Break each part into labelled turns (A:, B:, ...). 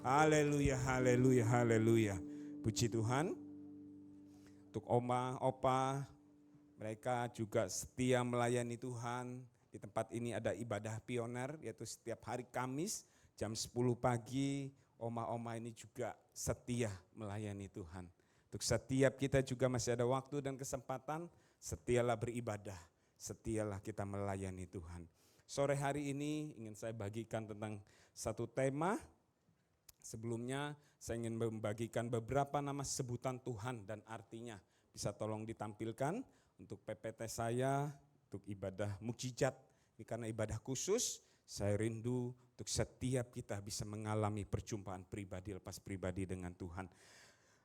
A: Haleluya, haleluya, haleluya. Puji Tuhan. Untuk oma, opa, mereka juga setia melayani Tuhan. Di tempat ini ada ibadah pioner, yaitu setiap hari Kamis jam 10 pagi. Oma-oma ini juga setia melayani Tuhan. Untuk setiap kita juga masih ada waktu dan kesempatan, setialah beribadah, setialah kita melayani Tuhan. Sore hari ini ingin saya bagikan tentang satu tema. Sebelumnya saya ingin membagikan beberapa nama sebutan Tuhan dan artinya. Bisa tolong ditampilkan untuk PPT saya, untuk ibadah mukjizat. Ini karena ibadah khusus, saya rindu untuk setiap kita bisa mengalami perjumpaan pribadi lepas pribadi dengan Tuhan.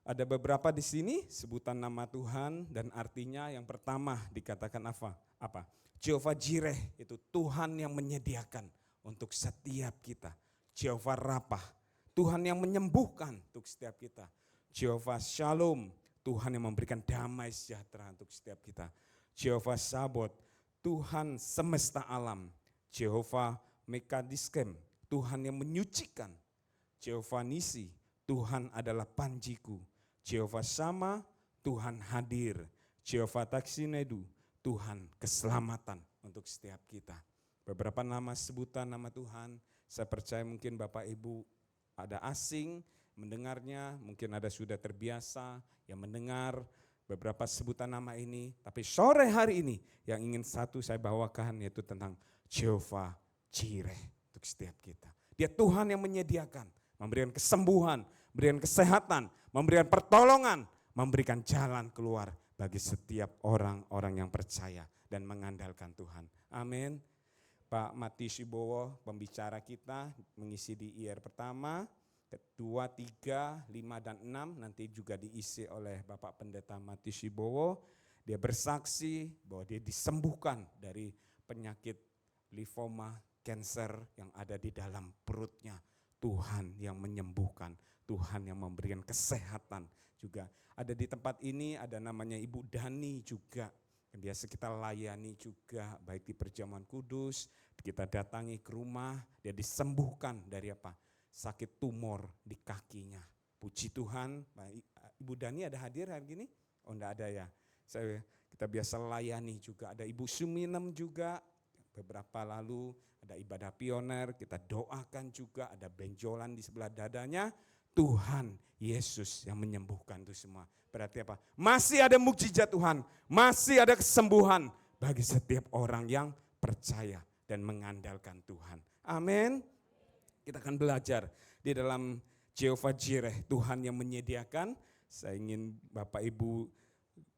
A: Ada beberapa di sini sebutan nama Tuhan dan artinya. Yang pertama dikatakan apa? Jehovah Jireh, itu Tuhan yang menyediakan untuk setiap kita. Jehovah Rapah, Tuhan yang menyembuhkan untuk setiap kita. Jehovah Shalom, Tuhan yang memberikan damai sejahtera untuk setiap kita. Jehovah Sabot, Tuhan semesta alam. Jehovah Mekadiskem, Tuhan yang menyucikan. Jehovah Nisi, Tuhan adalah panjiku. Jehovah Sama, Tuhan hadir. Jehovah Taksinedu, Tuhan keselamatan untuk setiap kita. Beberapa nama sebutan nama Tuhan, saya percaya mungkin Bapak Ibu ada asing mendengarnya, mungkin ada sudah terbiasa yang mendengar beberapa sebutan nama ini. Tapi sore hari ini yang ingin satu saya bawakan yaitu tentang Jehovah Jireh untuk setiap kita. Dia Tuhan yang menyediakan, memberikan kesembuhan, memberikan kesehatan, memberikan pertolongan, memberikan jalan keluar bagi setiap orang-orang yang percaya dan mengandalkan Tuhan. Amin. Pak Mati Sibowo, pembicara kita, mengisi di IR pertama, kedua, 3, 5, dan 6, nanti juga diisi oleh Bapak Pendeta Mati Sibowo. Dia bersaksi bahwa dia disembuhkan dari penyakit limfoma, kanker yang ada di dalam perutnya. Tuhan yang menyembuhkan, Tuhan yang memberikan kesehatan juga. Ada di tempat ini, ada namanya Ibu Dani juga. Yang biasa kita layani juga, baik di Perjamuan Kudus, kita datangi ke rumah, dia disembuhkan dari apa? Sakit tumor di kakinya. Puji Tuhan, Ibu Dani ada hadir hari ini? Oh enggak ada ya, kita biasa layani juga, ada Ibu Suminem juga, beberapa lalu ada ibadah pioner, kita doakan juga, ada benjolan di sebelah dadanya. Tuhan Yesus yang menyembuhkan itu semua. Berarti apa? Masih ada mukjizat Tuhan, masih ada kesembuhan bagi setiap orang yang percaya dan mengandalkan Tuhan. Amin. Kita akan belajar di dalam Jehovah Jireh, Tuhan yang menyediakan. Saya ingin Bapak Ibu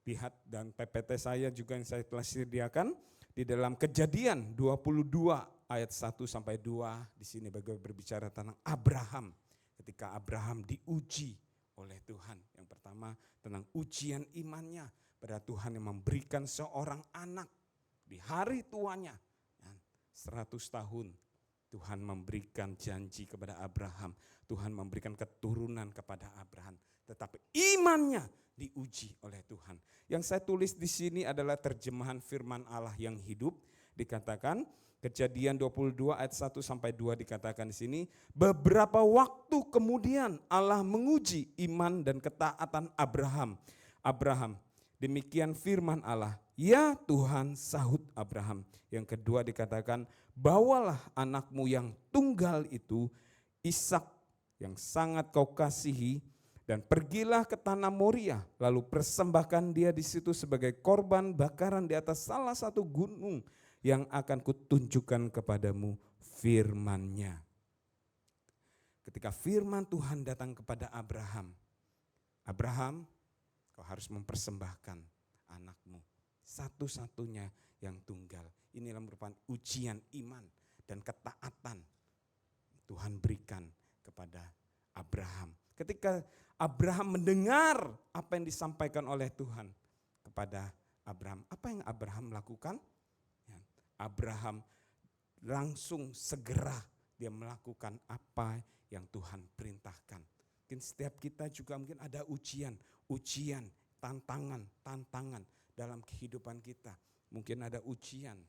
A: lihat dan PPT saya juga yang saya telah sediakan di dalam Kejadian 22 ayat 1 sampai 2. Di sini berbicara tentang Abraham. Ketika Abraham diuji oleh Tuhan. Yang pertama tentang ujian imannya pada Tuhan yang memberikan seorang anak di hari tuanya. 100 tahun Tuhan memberikan janji kepada Abraham. Tuhan memberikan keturunan kepada Abraham. Tetapi imannya diuji oleh Tuhan. Yang saya tulis di sini adalah terjemahan firman Allah yang hidup. Dikatakan Kejadian 22 ayat 1 sampai 2 dikatakan di sini, beberapa waktu kemudian Allah menguji iman dan ketaatan Abraham. Demikian firman Allah, ya Tuhan, sahut Abraham. Yang kedua dikatakan, bawalah anakmu yang tunggal itu, Ishak yang sangat kau kasihi, dan pergilah ke tanah Moria, lalu persembahkan dia di situ sebagai korban bakaran di atas salah satu gunung yang akan kutunjukkan kepadamu firman-Nya. Ketika firman Tuhan datang kepada Abraham, kau harus mempersembahkan anakmu, satu-satunya yang tunggal. Inilah merupakan ujian iman dan ketaatan Tuhan berikan kepada Abraham. Ketika Abraham mendengar apa yang disampaikan oleh Tuhan kepada Abraham, apa yang Abraham lakukan? Abraham langsung segera dia melakukan apa yang Tuhan perintahkan. Mungkin setiap kita juga mungkin ada ujian, tantangan dalam kehidupan kita. Mungkin ada ujian,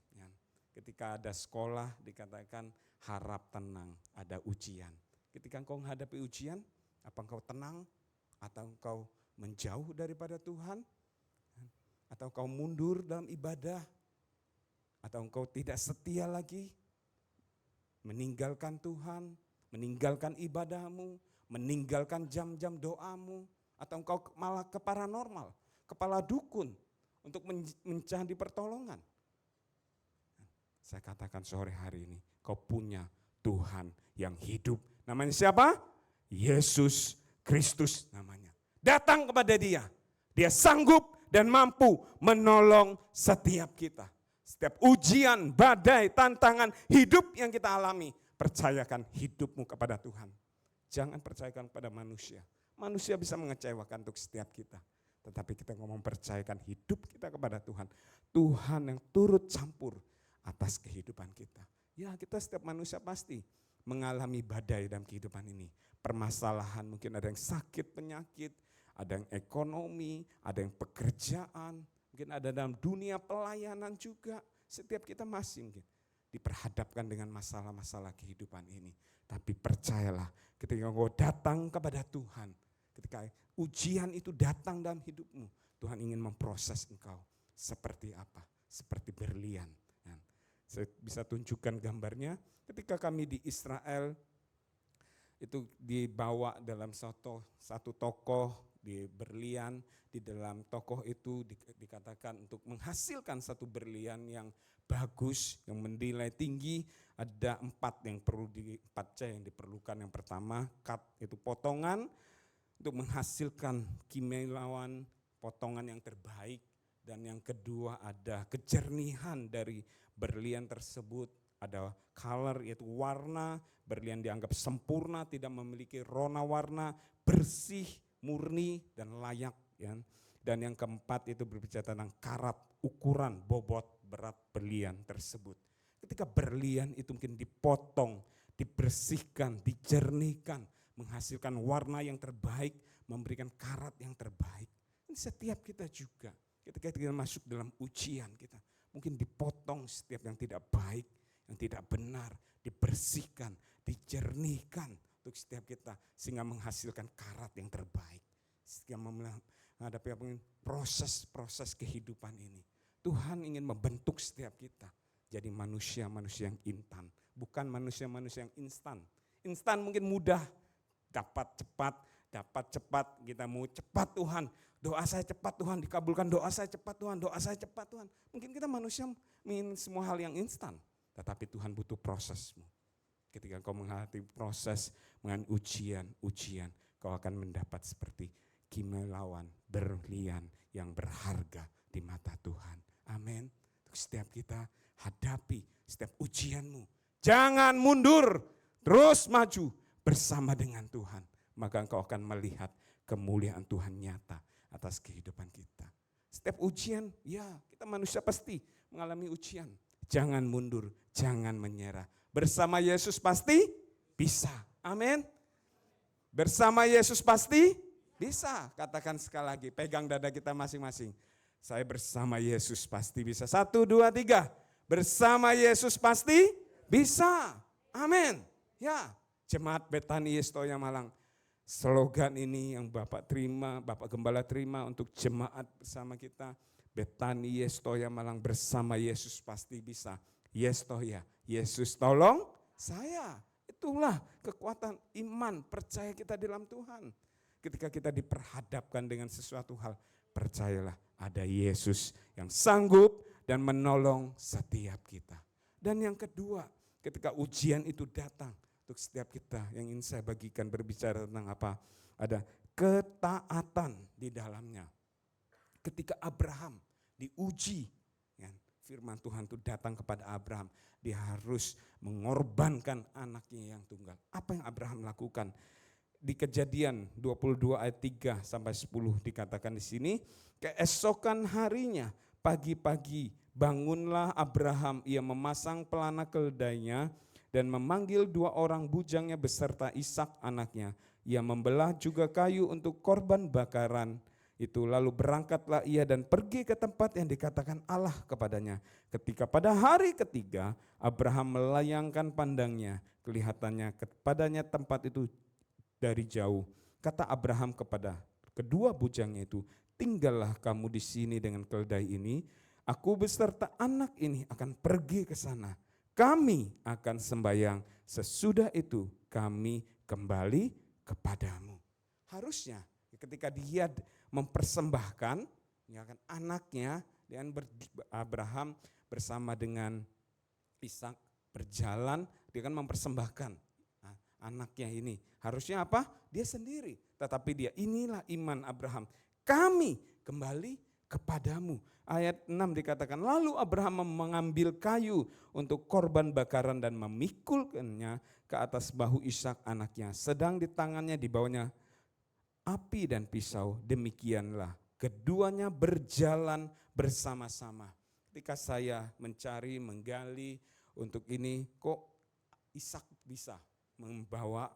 A: ketika ada sekolah dikatakan harap tenang, ada ujian. Ketika engkau menghadapi ujian, apa engkau tenang atau engkau menjauh daripada Tuhan? Atau engkau mundur dalam ibadah? Atau engkau tidak setia lagi? Meninggalkan Tuhan, meninggalkan ibadahmu, meninggalkan jam-jam doamu, atau engkau malah ke paranormal, kepala dukun untuk mencari pertolongan. Saya katakan sore hari ini, kau punya Tuhan yang hidup. Namanya siapa? Yesus Kristus namanya. Datang kepada Dia. Dia sanggup dan mampu menolong setiap kita. Setiap ujian, badai, tantangan hidup yang kita alami, percayakan hidupmu kepada Tuhan. Jangan percayakan kepada manusia. Manusia bisa mengecewakan untuk setiap kita. Tetapi kita ngomong percayakan hidup kita kepada Tuhan. Tuhan yang turut campur atas kehidupan kita. Ya, kita setiap manusia pasti mengalami badai dalam kehidupan ini. Permasalahan, mungkin ada yang sakit, penyakit, ada yang ekonomi, ada yang pekerjaan, mungkin ada dalam dunia pelayanan juga. Setiap kita masih mungkin diperhadapkan dengan masalah-masalah kehidupan ini. Tapi percayalah, ketika engkau datang kepada Tuhan, ketika ujian itu datang dalam hidupmu, Tuhan ingin memproses engkau seperti apa? Seperti berlian. Saya bisa tunjukkan gambarnya, ketika kami di Israel, itu dibawa dalam satu tokoh di berlian, di dalam tokoh itu dikatakan untuk menghasilkan satu berlian yang bagus, yang bernilai tinggi, ada 4 C yang diperlukan. Yang pertama, cut itu potongan, untuk menghasilkan kimia-lawan potongan yang terbaik. Dan yang kedua ada kejernihan dari berlian tersebut, ada color yaitu warna, berlian dianggap sempurna, tidak memiliki rona warna, bersih, murni dan layak. Ya. Dan yang keempat itu berbicara tentang karat, ukuran, bobot, berat berlian tersebut. Ketika berlian itu mungkin dipotong, dibersihkan, dijernihkan, menghasilkan warna yang terbaik, memberikan karat yang terbaik. Ini setiap kita juga, ketika kita masuk dalam ujian kita, mungkin dipotong setiap yang tidak baik, yang tidak benar, dibersihkan, dijernihkan untuk setiap kita, sehingga menghasilkan karat yang terbaik. Setiap menghadapi proses-proses kehidupan ini, Tuhan ingin membentuk setiap kita jadi manusia-manusia yang intan, bukan manusia-manusia yang instan. Instan mungkin mudah, dapat cepat, kita mau cepat Tuhan, doa saya cepat Tuhan, dikabulkan doa saya cepat Tuhan, doa saya cepat Tuhan. Mungkin kita manusia ingin semua hal yang instan, tetapi Tuhan butuh prosesmu. Ketika kau menghadapi proses, menghadapi ujian, kau akan mendapat seperti kimia-lawan, berlian yang berharga di mata Tuhan. Amin. Untuk setiap kita hadapi setiap ujianmu. Jangan mundur, terus maju bersama dengan Tuhan. Maka engkau akan melihat kemuliaan Tuhan nyata atas kehidupan kita. Setiap ujian, ya kita manusia pasti mengalami ujian. Jangan mundur, jangan menyerah. Bersama Yesus pasti bisa. Amin. Bersama Yesus pasti bisa. Katakan sekali lagi, pegang dada kita masing-masing. Saya bersama Yesus pasti bisa. 1, 2, 3. Bersama Yesus pasti bisa. Amin. Ya, Jemaat Betani Yestoya Malang. Slogan ini yang Bapak terima, Bapak Gembala terima untuk jemaat bersama kita. Betani Yestoya Malang, bersama Yesus pasti bisa. Yestoya, Yesus tolong saya. Itulah kekuatan iman, percaya kita dalam Tuhan. Ketika kita diperhadapkan dengan sesuatu hal, percayalah ada Yesus yang sanggup dan menolong setiap kita. Dan yang kedua, ketika ujian itu datang, untuk setiap kita yang ingin saya bagikan berbicara tentang apa? Ada ketaatan di dalamnya. Ketika Abraham diuji, ya, firman Tuhan itu datang kepada Abraham. Dia harus mengorbankan anaknya yang tunggal. Apa yang Abraham lakukan? Di Kejadian 22 ayat 3 sampai 10 dikatakan di sini, keesokan harinya pagi-pagi bangunlah Abraham, ia memasang pelana keledainya dan memanggil 2 orang bujangnya beserta Ishak anaknya. Ia membelah juga kayu untuk korban bakaran itu. Lalu berangkatlah ia dan pergi ke tempat yang dikatakan Allah kepadanya. Ketika pada hari ketiga Abraham melayangkan pandangnya kelihatannya kepadanya tempat itu dari jauh. Kata Abraham kepada kedua bujangnya itu, tinggallah kamu di sini dengan keledai ini, aku beserta anak ini akan pergi ke sana. Kami akan sembahyang, sesudah itu kami kembali kepadamu. Harusnya ketika dia mempersembahkan ya kan, anaknya, dan Abraham bersama dengan Ishak berjalan, dia kan mempersembahkan anaknya ini. Harusnya apa? Dia sendiri. Tetapi dia, inilah iman Abraham. Kami kembali kepadamu. Ayat 6 dikatakan, lalu Abraham mengambil kayu untuk korban bakaran dan memikulkannya ke atas bahu Ishak anaknya. Sedang di tangannya dibawanya api dan pisau. Demikianlah keduanya berjalan bersama-sama. Ketika saya mencari, menggali untuk ini, kok Ishak bisa membawa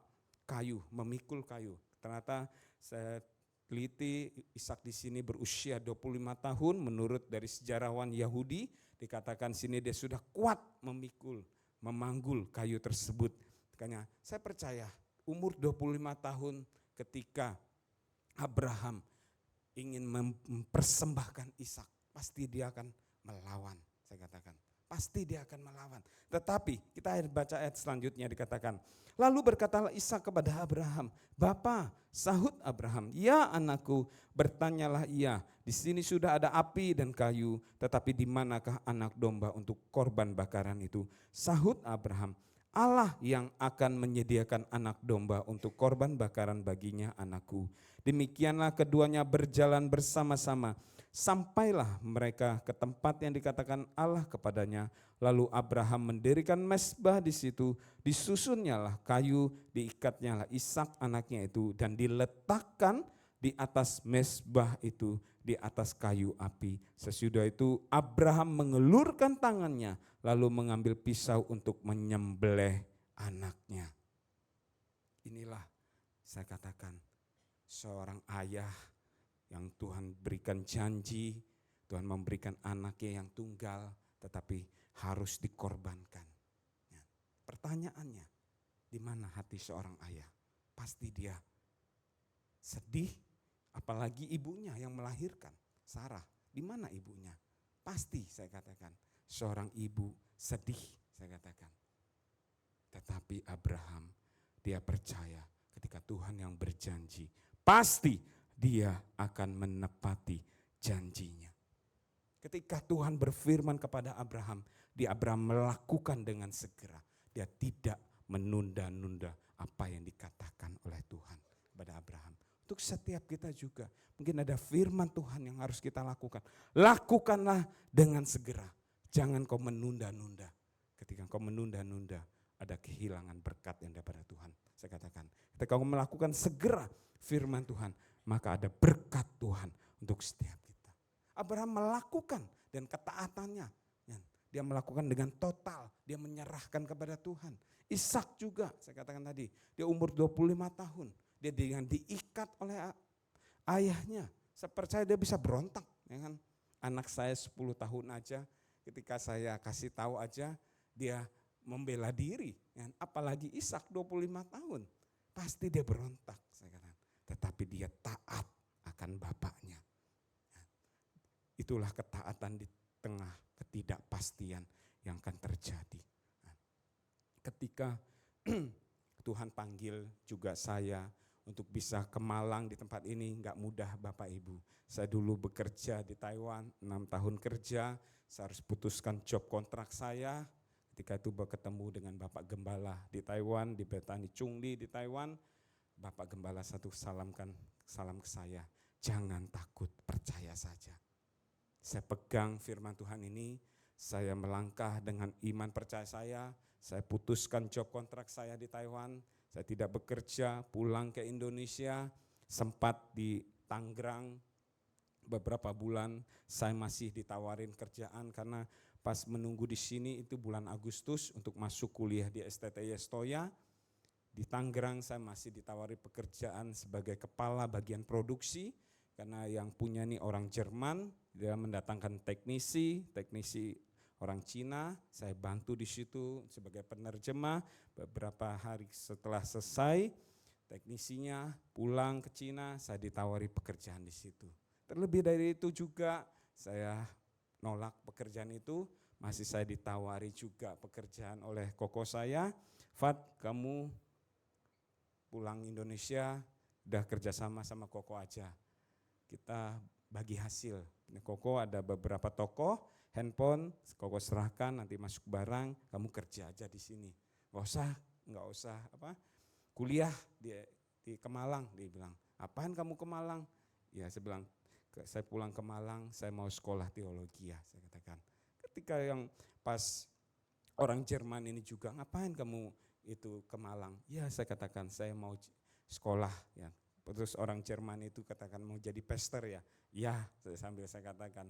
A: kayu, memikul kayu. Ternyata saya teliti, Ishak di sini berusia 25 tahun, menurut dari sejarawan Yahudi dikatakan sini dia sudah kuat memikul, memanggul kayu tersebut. Makanya saya percaya umur 25 tahun ketika Abraham ingin mempersembahkan Ishak, pasti dia akan melawan, saya katakan. Pasti dia akan melawan. Tetapi kita baca ayat selanjutnya dikatakan, lalu berkatalah Ishak kepada Abraham, Bapa, sahut Abraham, ya anakku, bertanyalah ia, di sini sudah ada api dan kayu, tetapi di manakah anak domba untuk korban bakaran itu? Sahut Abraham, Allah yang akan menyediakan anak domba untuk korban bakaran baginya anakku. Demikianlah keduanya berjalan bersama-sama. Sampailah mereka ke tempat yang dikatakan Allah kepadanya. Lalu Abraham mendirikan mezbah di situ, disusunnyalah kayu, diikatnyalah Ishak anaknya itu, dan diletakkan di atas mezbah itu, di atas kayu api. Sesudah itu Abraham mengelurkan tangannya, lalu mengambil pisau untuk menyembelih anaknya. Inilah saya katakan seorang ayah yang Tuhan berikan janji, Tuhan memberikan anaknya yang tunggal, tetapi harus dikorbankan. Ya. Pertanyaannya, di mana hati seorang ayah? Pasti dia sedih, apalagi ibunya yang melahirkan, Sarah. Di mana ibunya? Pasti saya katakan, seorang ibu sedih, saya katakan. Tetapi Abraham, dia percaya ketika Tuhan yang berjanji, pasti dia akan menepati janjinya. Ketika Tuhan berfirman kepada Abraham, Abraham melakukan dengan segera. Dia tidak menunda-nunda apa yang dikatakan oleh Tuhan kepada Abraham. Untuk setiap kita juga, mungkin ada firman Tuhan yang harus kita lakukan. Lakukanlah dengan segera. Jangan kau menunda-nunda. Ketika kau menunda-nunda, ada kehilangan berkat yang daripada Tuhan. Saya katakan, ketika kau melakukan segera firman Tuhan, maka ada berkat Tuhan untuk setiap kita. Abraham melakukan dan ketaatannya, dia melakukan dengan total, dia menyerahkan kepada Tuhan. Ishak juga, saya katakan tadi, dia umur 25 tahun, dia dengan diikat oleh ayahnya. Saya percaya dia bisa berontak, ya kan? Anak saya 10 tahun aja, ketika saya kasih tahu aja, dia membela diri. Ya. Apalagi Ishak 25 tahun, pasti dia berontak, saya katakan. Tetapi dia taat akan bapaknya. Itulah ketaatan di tengah ketidakpastian yang akan terjadi. Ketika Tuhan panggil juga saya untuk bisa ke Malang di tempat ini, enggak mudah Bapak Ibu. Saya dulu bekerja di Taiwan, 6 tahun kerja, saya harus putuskan job kontrak saya. Ketika itu bertemu dengan Bapak Gembala di Taiwan, di Betani Chungli di Taiwan. Bapak Gembala satu salam ke saya, jangan takut, percaya saja. Saya pegang firman Tuhan ini, saya melangkah dengan iman percaya saya putuskan job kontrak saya di Taiwan, saya tidak bekerja, pulang ke Indonesia, sempat di Tangerang beberapa bulan, saya masih ditawarin kerjaan karena pas menunggu di sini itu bulan Agustus untuk masuk kuliah di STTI Stoya. Di Tangerang saya masih ditawari pekerjaan sebagai kepala bagian produksi, karena yang punya nih orang Jerman, dia mendatangkan teknisi orang Cina, saya bantu di situ sebagai penerjemah. Beberapa hari setelah selesai, teknisinya pulang ke Cina, saya ditawari pekerjaan di situ. Terlebih dari itu juga saya nolak pekerjaan itu, masih saya ditawari juga pekerjaan oleh koko saya. Fat, kamu pulang Indonesia, udah kerjasama sama koko aja. Kita bagi hasil. Koko ada beberapa toko, handphone, koko serahkan, nanti masuk barang, kamu kerja aja di sini. Nggak usah kuliah di Kemalang, dia bilang. Apaan kamu ke Malang? Ya saya bilang, saya pulang ke Malang, saya mau sekolah teologi ya, saya katakan. Ketika yang pas orang Jerman ini juga, ngapain kamu itu ke Malang? Ya saya katakan, saya mau sekolah ya. Terus orang Jerman itu katakan mau jadi pastor ya. Ya sambil saya katakan.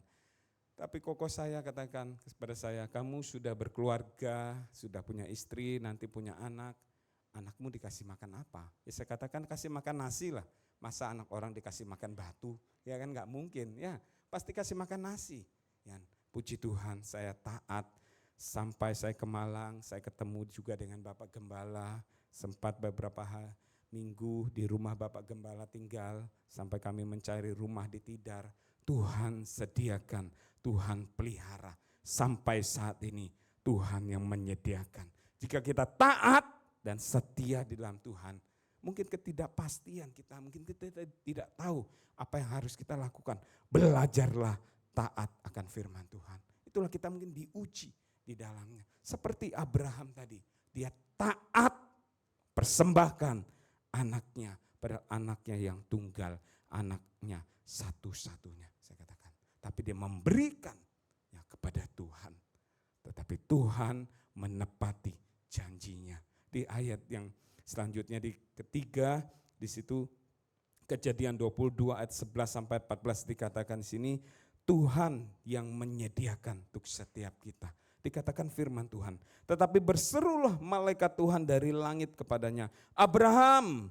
A: Tapi koko saya katakan kepada saya, kamu sudah berkeluarga, sudah punya istri, nanti punya anak. Anakmu dikasih makan apa? Ya saya katakan kasih makan nasi lah. Masa anak orang dikasih makan batu? Ya kan gak mungkin. Ya pasti kasih makan nasi. Ya, puji Tuhan saya taat. Sampai saya ke Malang, saya ketemu juga dengan Bapak Gembala. Sempat beberapa minggu di rumah Bapak Gembala tinggal. Sampai kami mencari rumah di Tidar. Tuhan sediakan, Tuhan pelihara. Sampai saat ini Tuhan yang menyediakan. Jika kita taat dan setia di dalam Tuhan, mungkin ketidakpastian kita, mungkin kita tidak tahu apa yang harus kita lakukan. Belajarlah taat akan firman Tuhan. Itulah kita mungkin diuji di dalamnya. Seperti Abraham tadi, dia taat persembahkan anaknya, pada anaknya yang tunggal, anaknya satu-satunya saya katakan. Tapi dia memberikan ya kepada Tuhan. Tetapi Tuhan menepati janjinya. Di ayat yang selanjutnya di ketiga, di situ Kejadian 22 ayat 11 sampai 14 dikatakan di sini, Tuhan yang menyediakan untuk setiap kita. Dikatakan firman Tuhan, tetapi berserulah malaikat Tuhan dari langit kepadanya, Abraham,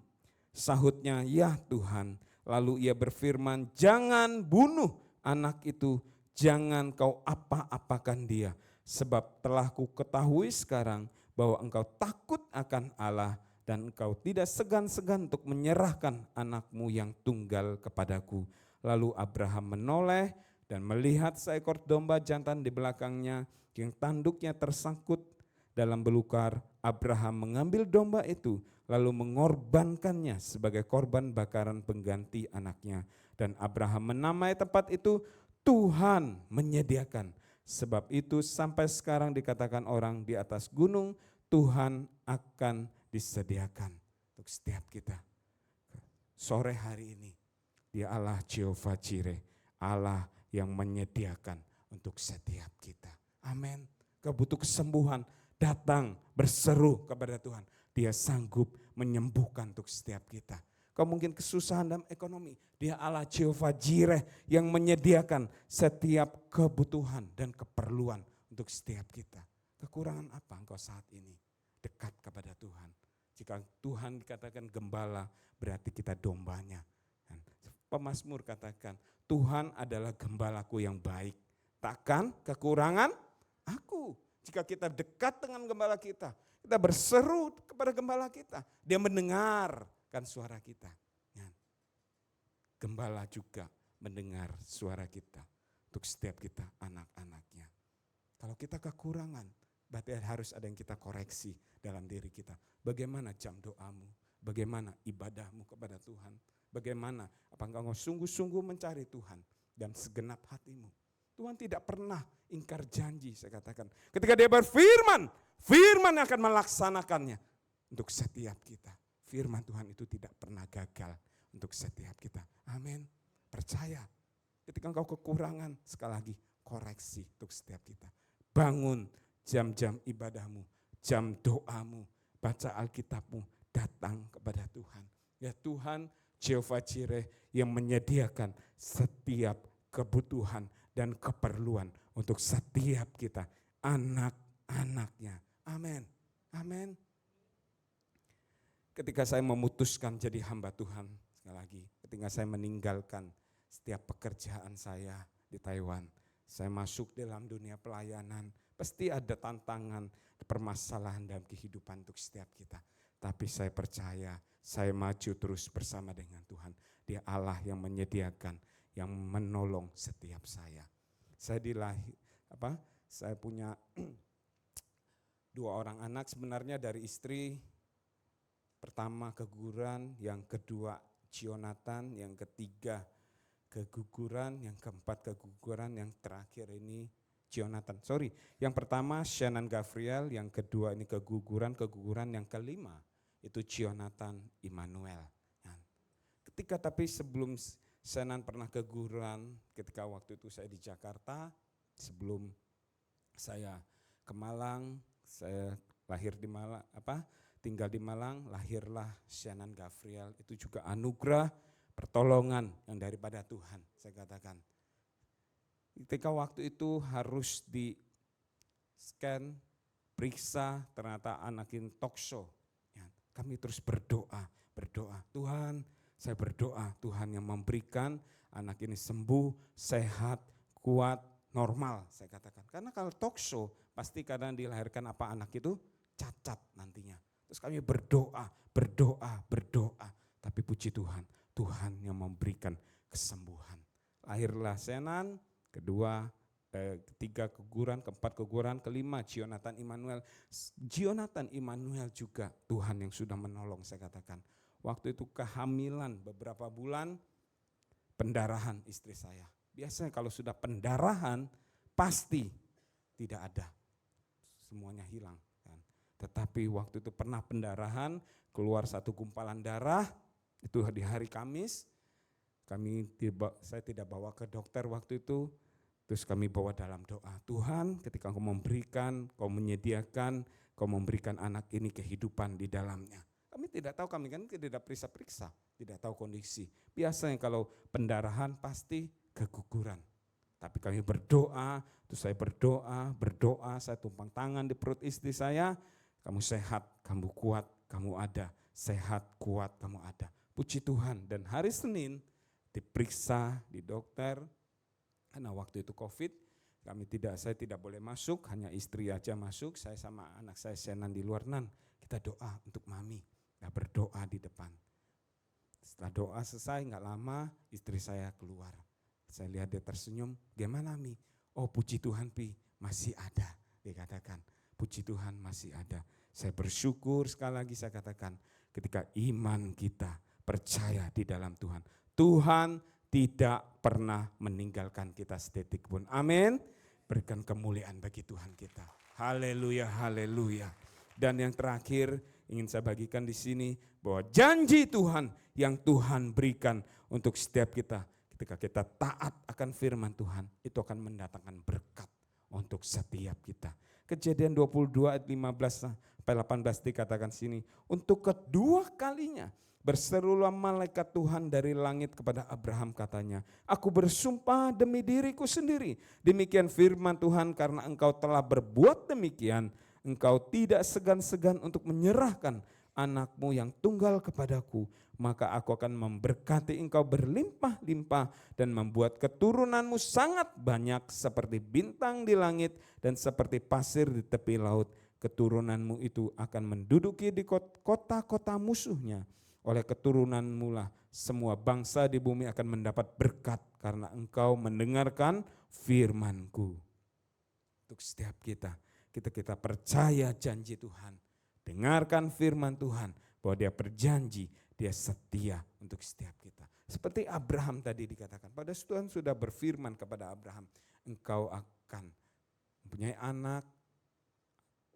A: sahutnya, ya Tuhan. Lalu ia berfirman, jangan bunuh anak itu, jangan kau apa-apakan dia. Sebab telah ku ketahui sekarang bahwa engkau takut akan Allah dan engkau tidak segan-segan untuk menyerahkan anakmu yang tunggal kepadaku. Lalu Abraham menoleh dan melihat seekor domba jantan di belakangnya yang tanduknya tersangkut dalam belukar. Abraham mengambil domba itu lalu mengorbankannya sebagai korban bakaran pengganti anaknya. Dan Abraham menamai tempat itu Tuhan menyediakan. Sebab itu sampai sekarang dikatakan orang di atas gunung, Tuhan akan disediakan untuk setiap kita. Sore hari ini, Dia Allah Jehovah Jireh, Allah yang menyediakan untuk setiap kita. Amin. Kau butuh kesembuhan, datang berseru kepada Tuhan. Dia sanggup menyembuhkan untuk setiap kita. Kau mungkin kesusahan dalam ekonomi, Dia Allah Jehovah Jireh yang menyediakan setiap kebutuhan dan keperluan untuk setiap kita. Kekurangan apa engkau saat ini? Dekat kepada Tuhan. Jika Tuhan dikatakan gembala, berarti kita dombanya. Pemazmur katakan, Tuhan adalah gembalaku yang baik. Takkan kekurangan aku. Jika kita dekat dengan gembala kita berseru kepada gembala kita, Dia mendengarkan suara kita. Gembala juga mendengar suara kita untuk setiap kita anak-anaknya. Kalau kita kekurangan, berarti harus ada yang kita koreksi dalam diri kita. Bagaimana jam doamu? Bagaimana ibadahmu kepada Tuhan? Bagaimana apakah engkau sungguh-sungguh mencari Tuhan dan segenap hatimu? Tuhan tidak pernah ingkar janji, saya katakan. Ketika Dia berfirman, firman akan melaksanakannya untuk setiap kita. Firman Tuhan itu tidak pernah gagal untuk setiap kita. Amin. Percaya. Ketika engkau kekurangan, sekali lagi koreksi untuk setiap kita. Bangun jam-jam ibadahmu, jam doamu, baca Alkitabmu, datang kepada Tuhan. Ya Tuhan, Jehovah Jireh yang menyediakan setiap kebutuhan dan keperluan untuk setiap kita, anak-anaknya. Amin. Amin. Ketika saya memutuskan jadi hamba Tuhan, sekali lagi, ketika saya meninggalkan setiap pekerjaan saya di Taiwan, saya masuk dalam dunia pelayanan, Pasti ada tantangan, permasalahan dalam kehidupan untuk setiap kita. Tapi saya percaya, saya maju terus bersama dengan Tuhan. Dia Allah yang menyediakan, yang menolong setiap saya. Saya punya 2 orang anak sebenarnya dari istri. Pertama keguguran, yang kedua Jonathan, yang ketiga keguguran, yang keempat keguguran, yang terakhir ini Jonathan. Yang pertama Shannon Gabriel, yang kedua ini keguguran yang kelima itu Jonathan Immanuel. Tapi sebelum Shannon pernah keguguran, ketika waktu itu saya di Jakarta, sebelum saya ke Malang, saya lahir di Malang, tinggal di Malang, lahirlah Shannon Gabriel. Itu juga anugerah, pertolongan yang daripada Tuhan, saya katakan. Ketika waktu itu harus di scan, periksa, ternyata anak ini toksho. Kami terus berdoa. Tuhan, saya berdoa, Tuhan yang memberikan anak ini sembuh, sehat, kuat, normal, saya katakan. Karena kalau toksho, pasti kadang dilahirkan anak itu cacat nantinya. Terus kami berdoa. Tapi puji Tuhan, Tuhan yang memberikan kesembuhan. Lahirlah Shannon, ketiga keguguran, keempat keguguran, kelima Jonathan Immanuel. Jonathan Immanuel juga Tuhan yang sudah menolong, saya katakan. Waktu itu kehamilan beberapa bulan, pendarahan istri saya. Biasanya kalau sudah pendarahan pasti tidak ada, semuanya hilang. Tetapi waktu itu pernah pendarahan, keluar satu gumpalan darah, itu di hari Kamis. Saya tidak bawa ke dokter waktu itu. Terus kami bawa dalam doa, Tuhan ketika Kau memberikan, Kau menyediakan, Kau memberikan anak ini kehidupan di dalamnya. Kami tidak tahu, kami kan tidak periksa-periksa, tidak tahu kondisi. Biasanya kalau pendarahan pasti keguguran. Tapi kami berdoa, terus saya berdoa, saya tumpang tangan di perut istri saya, kamu sehat, kamu kuat, kamu ada, sehat, kuat, kamu ada. Puji Tuhan, dan hari Senin diperiksa di dokter. Karena waktu itu COVID, saya tidak boleh masuk, hanya istri aja masuk, saya sama anak saya Shannon di luar. Kita doa untuk mami, kita berdoa di depan. Setelah doa selesai, nggak lama istri saya keluar. Saya lihat dia tersenyum, gimana Mi? Oh puji Tuhan Pi, masih ada, dia katakan. Puji Tuhan masih ada. Saya bersyukur sekali lagi saya katakan, ketika iman kita percaya di dalam Tuhan. Tuhan tidak pernah meninggalkan kita sedetik pun. Amin. Berikan kemuliaan bagi Tuhan kita. Haleluya, haleluya. Dan yang terakhir ingin saya bagikan di sini bahwa janji Tuhan yang Tuhan berikan untuk setiap kita. Ketika kita taat akan firman Tuhan, itu akan mendatangkan berkat untuk setiap kita. Kejadian 22 ayat 15 sampai 18 dikatakan sini, untuk kedua kalinya berserulah malaikat Tuhan dari langit kepada Abraham katanya, aku bersumpah demi diriku sendiri, demikian firman Tuhan, karena engkau telah berbuat demikian, engkau tidak segan-segan untuk menyerahkan anakmu yang tunggal kepadaku, maka aku akan memberkati engkau berlimpah-limpah dan membuat keturunanmu sangat banyak seperti bintang di langit dan seperti pasir di tepi laut. Keturunanmu itu akan menduduki di kota-kota musuhnya. Oleh keturunanmu lah semua bangsa di bumi akan mendapat berkat karena engkau mendengarkan firman-Ku. Untuk setiap kita percaya janji Tuhan. Dengarkan firman Tuhan bahwa Dia berjanji, Dia setia untuk setiap kita. Seperti Abraham tadi dikatakan, pada Tuhan sudah berfirman kepada Abraham, engkau akan mempunyai anak,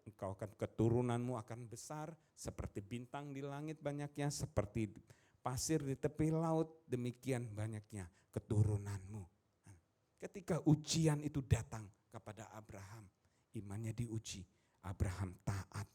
A: engkau akan keturunanmu akan besar seperti bintang di langit banyaknya, seperti pasir di tepi laut, demikian banyaknya keturunanmu. Ketika ujian itu datang kepada Abraham, imannya diuji, Abraham taat,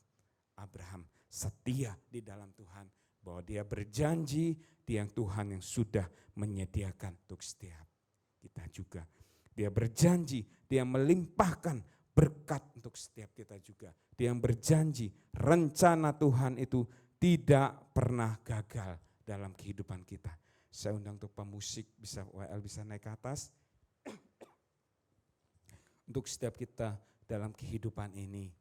A: Abraham setia di dalam Tuhan, bahwa dia berjanji Dia yang Tuhan yang sudah menyediakan untuk setiap kita juga. Dia berjanji, Dia melimpahkan berkat untuk setiap kita juga. Dia yang berjanji rencana Tuhan itu tidak pernah gagal dalam kehidupan kita. Saya undang untuk pemusik, bisa WL bisa naik ke atas. Untuk setiap kita dalam kehidupan ini,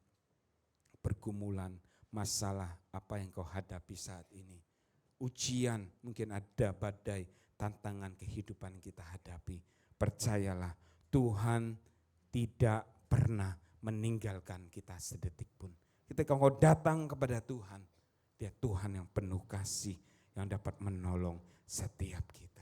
A: pergumulan, masalah apa yang kau hadapi saat ini. Ujian, mungkin ada badai, tantangan kehidupan kita hadapi. Percayalah, Tuhan tidak pernah meninggalkan kita sedetik pun. Ketika kau datang kepada Tuhan, Dia Tuhan yang penuh kasih, yang dapat menolong setiap kita.